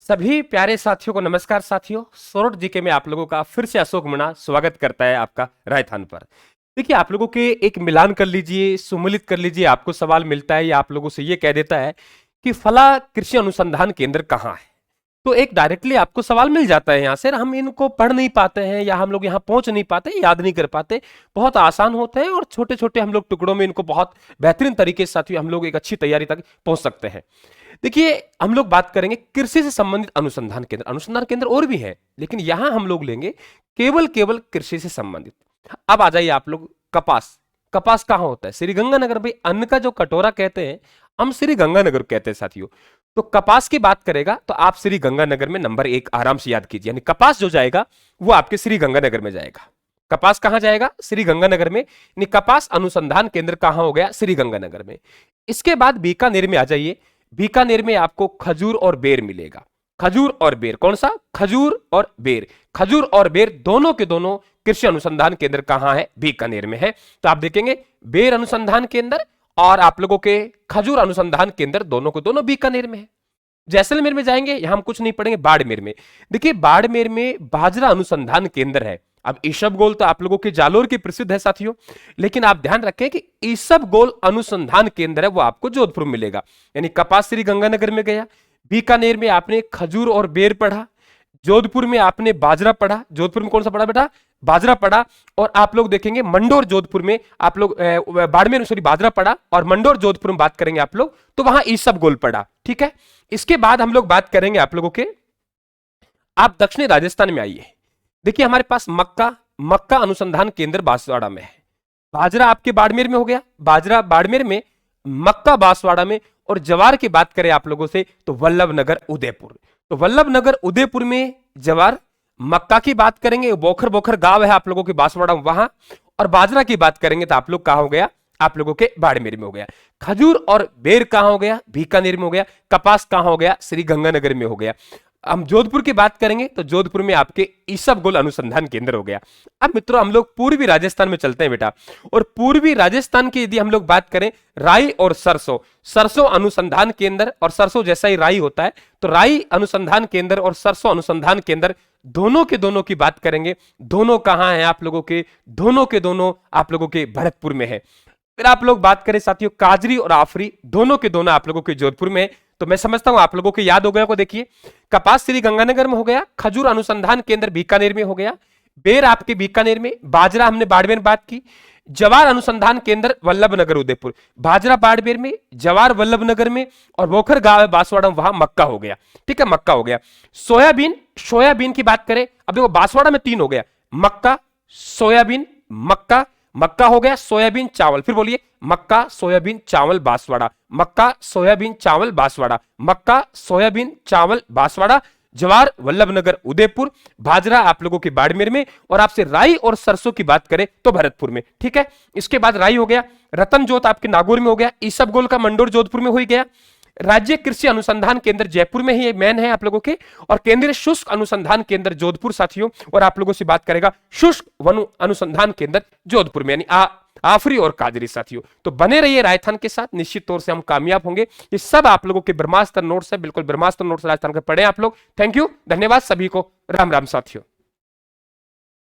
सभी प्यारे साथियों को नमस्कार साथियों। सोरठ जीके में आप लोगों का फिर से अशोक मीणा स्वागत करता है आपका रायथान पर। देखिए, आप लोगों के एक मिलान कर लीजिए, सुमिलित कर लीजिए। आपको सवाल मिलता है या आप लोगों से ये कह देता है कि फला कृषि अनुसंधान केंद्र कहाँ है, तो एक डायरेक्टली आपको सवाल मिल जाता है यहाँ से। हम इनको पढ़ नहीं पाते हैं या हम लोग यहाँ पहुंच नहीं पाते, याद नहीं कर पाते। बहुत आसान होते हैं और छोटे छोटे हम लोग टुकड़ों में इनको बहुत बेहतरीन तरीके से साथियों हम लोग एक अच्छी तैयारी तक पहुंच सकते हैं। देखिए, हम लोग बात करेंगे कृषि से संबंधित अनुसंधान केंद्र। अनुसंधान केंद्र और भी हैं, लेकिन यहां हम लोग लेंगे केवल केवल कृषि से संबंधित। अब आ जाइए आप लोग, कपास। कपास कहां होता है? श्री गंगानगर। भाई, अन्न का जो कटोरा कहते हैं हम श्री गंगानगर कहते हैं साथियों। तो कपास की बात करेगा तो आप श्री गंगानगर में नंबर 1 आराम से याद कीजिए, यानी कपास जो जाएगा वो आपके श्री गंगानगर में जाएगा। कपास कहां जाएगा? श्री गंगानगर में। यानी कपास अनुसंधान केंद्र कहां हो गया? श्री गंगानगर में। इसके बाद बीकानेर में आ जाइए। बीकानेर में आपको खजूर और बेर मिलेगा। खजूर और बेर, कौन सा? खजूर और बेर। खजूर और बेर दोनों के दोनों कृषि अनुसंधान केंद्र कहां है? बीकानेर में है। तो आप देखेंगे बेर अनुसंधान केंद्र और आप लोगों के खजूर अनुसंधान केंद्र दोनों को दोनों बीकानेर में है। जैसलमेर में जाएंगे, यहां हम कुछ नहीं पढ़ेंगे। बाड़मेर में देखिए, बाड़मेर में बाजरा अनुसंधान केंद्र है। अब ईसबगोल तो आप लोगों के जालोर की प्रसिद्ध है साथियों, लेकिन आप ध्यान रखें कि ईसबगोल अनुसंधान केंद्र है वो आपको जोधपुर में मिलेगा। यानी कपास श्री गंगानगर में गया, बीकानेर में आपने खजूर और बेर पढ़ा, जोधपुर में आपने बाजरा पढ़ा। जोधपुर में कौन सा पढ़ा बेटा? बाजरा पढ़ा। और आप लोग देखेंगे मंडोर जोधपुर में आप लोग बाड़मेर में बाजरा पढ़ा, और मंडोर जोधपुर में बात करेंगे आप लोग तो वहां ईसबगोल पढ़ा। ठीक है। इसके बाद हम लोग बात करेंगे आप लोगों के, आप दक्षिणी राजस्थान में आइए। देखिए, हमारे पास मक्का अनुसंधान केंद्र बांसवाड़ा में है। बाजरा आपके बाड़मेर में हो गया, बाजरा बाड़मेर में, मक्का बांसवाड़ा में। और जवार की बात करें आप लोगों से तो वल्लभनगर उदयपुर। तो वल्लभनगर उदयपुर में जवार। मक्का की बात करेंगे, बोखर बोखर गांव है आप लोगों के बांसवाड़ा वहां। और बाजरा की बात करेंगे तो आप लोग कहां हो गया? आप लोगों के बाड़मेर में हो गया। खजूर और बेर कहां हो गया? बीकानेर में हो गया। कपास कहां हो गया? श्री गंगानगर में हो गया। हम जोधपुर की बात करेंगे तो जोधपुर में आपके ईसबगोल अनुसंधान केंद्र हो गया। अब मित्रों, हम लोग पूर्वी राजस्थान में चलते हैं बेटा। और पूर्वी राजस्थान की यदि हम लोग बात करें, राई और सरसों, सरसों अनुसंधान केंद्र, और सरसों जैसा ही राई होता है, तो राई अनुसंधान केंद्र और सरसों अनुसंधान केंद्र दोनों के दोनों की बात करेंगे। दोनों कहां है आप लोगों के? दोनों के दोनों आप लोगों के भरतपुर में है। फिर आप लोग बात करें साथियों, काजरी और आफरी, दोनों के दोनों आप लोगों के जोधपुर में है। तो मैं समझता हूं आप लोगों को याद हो गया। को देखिए, कपास श्री गंगानगर में हो गया, खजूर अनुसंधान केंद्र बीकानेर में हो गया, बेर आपके बीकानेर में, बाजरा हमने बाड़मेर में बात की, जवार अनुसंधान केंद्र वल्लभनगर उदयपुर। बाजरा बाड़मेर में, जवार वल्लभनगर में, और बोखर गांव है बांसवाड़ा वहां मक्का हो गया। ठीक है, मक्का हो गया। सोयाबीन, सोयाबीन की बात करें, अब देखो बांसवाड़ा में 3 हो गया, मक्का, सोयाबीन, मक्का। मक्का हो गया, सोयाबीन, चावल। फिर बोलिए, मक्का, सोयाबीन, चावल, बांसवाड़ा। मक्का, सोयाबीन, चावल, बांसवाड़ा। मक्का, सोयाबीन, चावल, बांसवाड़ा। जवार वल्लभनगर उदयपुर, बाजरा आप लोगों के बाड़मेर में, और आपसे राई और सरसों की बात करें तो भरतपुर में। ठीक है। इसके बाद राई हो गया, रतन जोत आपके नागौर में हो गया, ईसबगोल का मंडोर जोधपुर में हो ही गया, राज्य कृषि अनुसंधान केंद्र जयपुर में ही मेन है आप लोगों के, और केंद्रीय शुष्क अनुसंधान केंद्र जोधपुर साथियों। और आप लोगों से बात करेगा शुष्क वन अनुसंधान केंद्र जोधपुर में, यानी आफरी और काजरी साथियों। तो बने रहिए राजस्थान के साथ, निश्चित तौर से हम कामयाब होंगे। ये सब आप लोगों के ब्रह्मास्त्र नोट्स है, बिल्कुल ब्रह्मास्त्र नोट्स राजस्थान के पढ़े आप लोग। थैंक यू, धन्यवाद सभी को। राम राम साथियों।